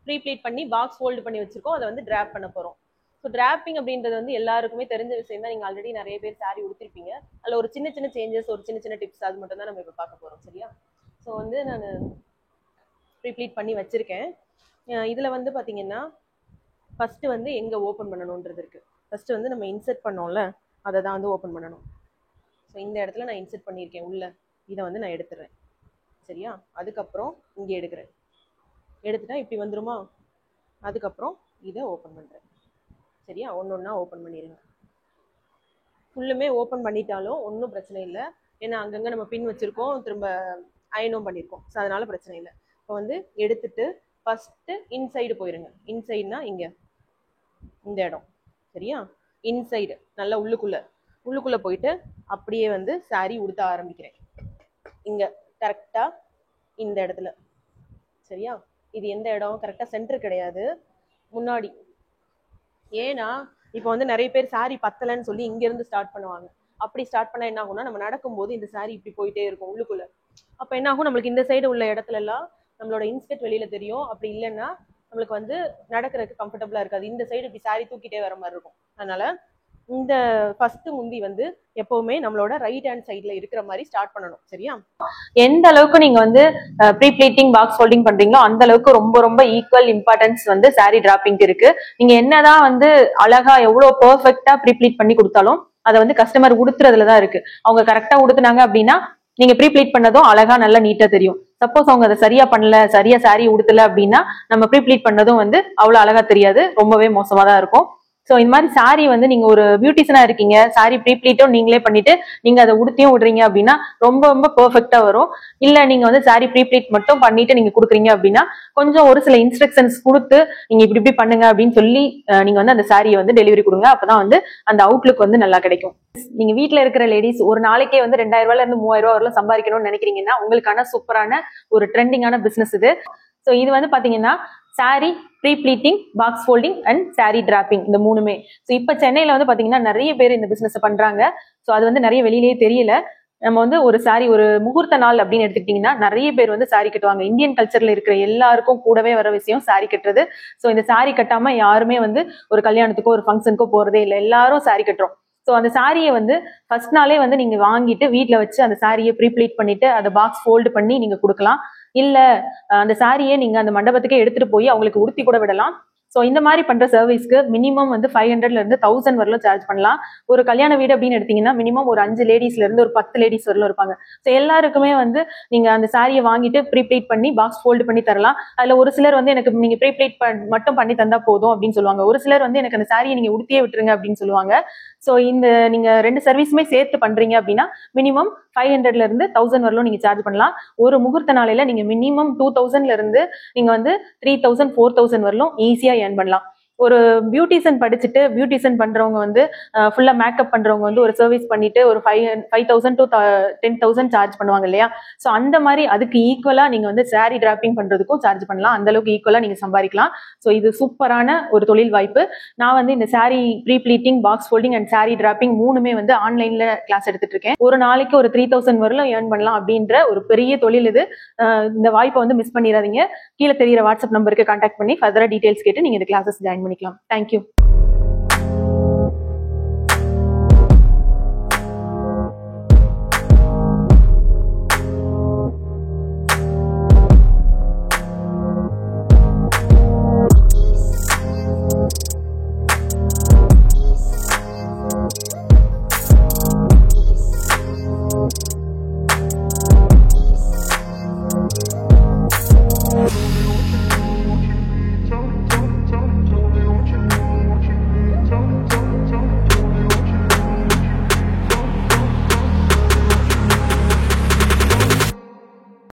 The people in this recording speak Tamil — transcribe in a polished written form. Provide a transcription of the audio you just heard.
ப்ரீ ப்ளீட் பண்ணி பாக்ஸ் ஃபோல்டு பண்ணி வச்சிருக்கோம். அதை வந்து டிராப் பண்ண போறோம். ஸோ டிராப்பிங் அப்படின்றது வந்து எல்லாருக்குமே தெரிஞ்ச விஷயம் தான். நீங்க ஆல்ரெடி நிறைய பேர் சாரி உடுத்திருப்பீங்க. அதில் ஒரு சின்ன சின்ன சேஞ்சஸ், ஒரு சின்ன சின்ன டிப்ஸ், அது மட்டும் தான் நம்ம இப்போ பார்க்க போறோம். சரியா? ஸோ வந்து நான் ப்ரீ ப்ளீட் பண்ணி வச்சிருக்கேன். இதுல வந்து பாத்தீங்கன்னா ஃபர்ஸ்ட் வந்து எங்க ஓபன் பண்ணணும்ன்றது இருக்கு. ஃபர்ஸ்ட் வந்து நம்ம இன்சர்ட் பண்ணோம்ல, அதை தான் வந்து ஓபன் பண்ணணும். ஸோ இந்த இடத்துல நான் இன்சர்ட் பண்ணியிருக்கேன் உள்ள, இதை வந்து நான் எடுத்துடுறேன். சரியா? அதுக்கப்புறம் இங்கே எடுக்கிறேன். எடுத்துட்டா இப்படி வந்துருமா? அதுக்கப்புறம் இதை ஓப்பன் பண்ணுறேன். சரியா? ஒன்று ஒன்றா ஓப்பன் பண்ணிடுங்க. ஃபுல்லுமே ஓப்பன் பண்ணிட்டாலும் ஒன்றும் பிரச்சனை இல்லை. ஏன்னா அங்கங்கே நம்ம பின் வச்சுருக்கோம், திரும்ப அயனும் பண்ணியிருக்கோம். ஸோ அதனால பிரச்சனை இல்லை. இப்போ வந்து எடுத்துட்டு ஃபஸ்ட்டு இன்சைடு போயிருங்க. இன்சைடுனா இங்கே இந்த இடம். சரியா? இன்சைடு நல்லா உள்ளுக்குள்ளே போயிட்டு அப்படியே வந்து சாரி உடுத்த ஆரம்பிக்கிறேன். இங்கே கரெக்டாக இந்த இடத்துல. சரியா? இது எந்த இடம்? கரெக்டாக சென்டர் கிடையாது, முன்னாடி. ஏன்னா இப்போ வந்து நிறைய பேர் சாரி பத்தலைன்னு சொல்லி இங்கேருந்து ஸ்டார்ட் பண்ணுவாங்க. அப்படி ஸ்டார்ட் பண்ணால் என்ன ஆகும்னா, நம்ம நடக்கும்போது இந்த சாரி இப்படி போயிட்டே இருக்கும் உள்ளுக்குள்ளே. அப்போ என்ன ஆகும், நம்மளுக்கு இந்த சைடு உள்ள இடத்துல எல்லாம் நம்மளோட இன்ஸ்கர்ட் வெளியில தெரியும். அப்படி இல்லைன்னா நம்மளுக்கு வந்து நடக்கிறதுக்கு கம்ஃபர்டபுளாக இருக்காது. இந்த சைடு இப்படி சாரி தூக்கிட்டே வர மாதிரி இருக்கும். அதனால இந்த ஃபர்ஸ்ட் முந்தி வந்து எப்பவுமே நம்மளோட ரைட் ஹேண்ட் சைட்ல இருக்கிற மாதிரி ஸ்டார்ட் பண்ணணும். சரியா? எந்த அளவுக்கு நீங்க வந்து ப்ரீ ப்ளீட்டிங் பாக்ஸ் ஃபோல்டிங் பண்றீங்களோ அந்த அளவுக்கு ரொம்ப ரொம்ப ஈக்குவல் இம்பார்ட்டன்ஸ் வந்து சாரி டிராப்பிங்க்கு இருக்கு. நீங்க என்னதான் வந்து அழகா எவ்வளவு பெர்ஃபெக்ட்டா ப்ரீ ப்ளீட் பண்ணி கொடுத்தாலும் அதை வந்து கஸ்டமர் உடுத்துறதுலதான் இருக்கு. அவங்க கரெக்டா உடுத்துனாங்க அப்படின்னா நீங்க ப்ரீ ப்ளீட் பண்ணதும் அழகா நல்லா நீட்டா தெரியும். சப்போஸ் அவங்க அதை சரியா பண்ணல, சரியா சாரி உடுத்தல அப்படின்னா நம்ம ப்ரீ ப்ளீட் பண்ணதும் வந்து அவ்வளவு அழகா தெரியாது, ரொம்பவே மோசமா தான் இருக்கும். ஸோ இந்த மாதிரி சாரி வந்து நீங்க ஒரு பியூட்டிஷனா இருக்கீங்க, சாரி ப்ரீ ப்ளீட்டும் நீங்களே பண்ணிட்டு நீங்க அதை உடுத்தியும் விடுறீங்க அப்படின்னா ரொம்ப ரொம்ப பெர்ஃபெக்டா வரும். இல்ல நீங்க வந்து சாரி ப்ரீ ப்ளீட் மட்டும் பண்ணிட்டு நீங்க கொடுக்குறீங்க அப்படின்னா கொஞ்சம் ஒரு சில இன்ஸ்ட்ரக்ஷன்ஸ் கொடுத்து நீங்க இப்படி இப்படி பண்ணுங்க அப்படின்னு சொல்லி நீங்க வந்து அந்த சாரியை வந்து டெலிவரி கொடுங்க. அப்பதான் வந்து அந்த அவுட்லுக் வந்து நல்லா கிடைக்கும். நீங்க வீட்டுல இருக்கிற லேடிஸ் ஒரு நாளைக்கே வந்து 2000 ரூபாயில இருந்து 3000 ரூபாய் வரலாம் சம்பாதிக்கணும்னு நினைக்கிறீங்கன்னா உங்களுக்கான சூப்பரான ஒரு ட்ரெண்டிங்கான பிசினஸ் இது. ஸோ இது வந்து பாத்தீங்கன்னா sari pre pleating, box folding and sari draping, இந்த மூணுமே. ஸோ இப்போ சென்னையில வந்து பாத்தீங்கன்னா நிறைய பேர் இந்த பிசினஸ் பண்றாங்க. ஸோ அது வந்து நிறைய வெளியிலேயே தெரியல. நம்ம வந்து ஒரு சாரி ஒரு முகூர்த்த நாள் அப்படின்னு எடுத்துக்கிட்டீங்கன்னா நிறைய பேர் வந்து சாரி கட்டுவாங்க. இந்தியன் கல்ச்சர்ல இருக்கிற எல்லாருக்கும் கூடவே வர விஷயம் சாரி கட்டுறது. ஸோ இந்த சாரி கட்டாம யாருமே வந்து ஒரு கல்யாணத்துக்கோ ஒரு ஃபங்க்ஷனுக்கோ போறதே இல்லை. எல்லாரும் சாரி கட்டுறோம். ஸோ அந்த சாரியை வந்து ஃபர்ஸ்ட் நாளே வந்து நீங்க வாங்கிட்டு வீட்டுல வச்சு அந்த சாரியை ப்ரீ ப்ளீட் பண்ணிட்டு அதை பாக்ஸ் ஃபோல்டு பண்ணி நீங்க கொடுக்கலாம். இல்ல அந்த சாரியை நீங்க அந்த மண்டபத்துக்கே எடுத்துட்டு போய் அவங்களுக்கு உடுத்தி கூட விடலாம். ஸோ இந்த மாதிரி பண்ற சர்வீஸ்க்கு மினிமம் வந்து 500ல இருந்து 1000 வரலும் சார்ஜ் பண்ணலாம். ஒரு கல்யாண வீடு அப்படின்னு எடுத்தீங்கன்னா மினிமம் ஒரு 5 லேடிஸ்ல இருந்து ஒரு 10 லேடிஸ் வரலும் இருப்பாங்க. ஸோ எல்லாருக்குமே வந்து நீங்க அந்த சாரியை வாங்கிட்டு ப்ரீப்ளீட் பண்ணி பாக்ஸ் ஃபோல்டு பண்ணி தரலாம். அதுல ஒரு சிலர் வந்து எனக்கு நீங்க ப்ரீப்ளீட் மட்டும் பண்ணி தந்தா போதும் அப்படின்னு சொல்லுவாங்க. ஒரு சிலர் வந்து எனக்கு அந்த சாரியை நீங்க உடுத்தியே விட்டுருங்க அப்படின்னு சொல்லுவாங்க. ஸோ இந்த நீங்க 2 சர்வீஸுமே சேர்த்து பண்றீங்க அப்படின்னா மினிமம் 500ல இருந்து 1000 வரலும் நீங்க சார்ஜ் பண்ணலாம். ஒரு முகூர்த்த நாளையில நீங்க மினிமம் 2000ல இருந்து நீங்க வந்து 3000 4000 வரலும் ஈஸியா ஏர்ன் பண்ணலாம். ஒரு பியூட்டிஷியன் படிச்சுட்டு பியூட்டிஷியன் பண்றவங்க வந்து ஃபுல்லா மேக்கப் பண்றவங்க வந்து ஒரு சர்வீஸ் பண்ணிட்டு ஒரு 5000 to 10,000 சார்ஜ் பண்ணுவாங்க இல்லையா? ஸோ அந்த மாதிரி அதுக்கு ஈக்குவலா நீங்க வந்து சாரி டிராப்பிங் பண்றதுக்கும் சார்ஜ் பண்ணலாம். அந்த அளவுக்கு ஈக்குவலா நீங்க சம்பாதிக்கலாம். ஸோ இது சூப்பரான ஒரு தொழில் வாய்ப்பு. நான் வந்து இந்த sari pre pleating, box folding and sari draping மூணுமே வந்து ஆன்லைன்ல கிளாஸ் எடுத்துட்டு இருக்கேன். ஒரு நாளைக்கு ஒரு 3000 வரலும் ஏர்ன் பண்ணலாம் அப்படின்ற ஒரு பெரிய தொழில் இது. இந்த வாய்ப்பை வந்து மிஸ் பண்ணிடாதீங்க. கீழே தெரியுற வாட்ஸ்அப் நம்பருக்கு கான்டாக்ட் பண்ணி ஃபர்தரா டீடைல்ஸ் கேட்டு நீங்க இந்த கிளாஸஸ் ஜாயின் பண்ணிக்கலாம். தேங்க்யூ.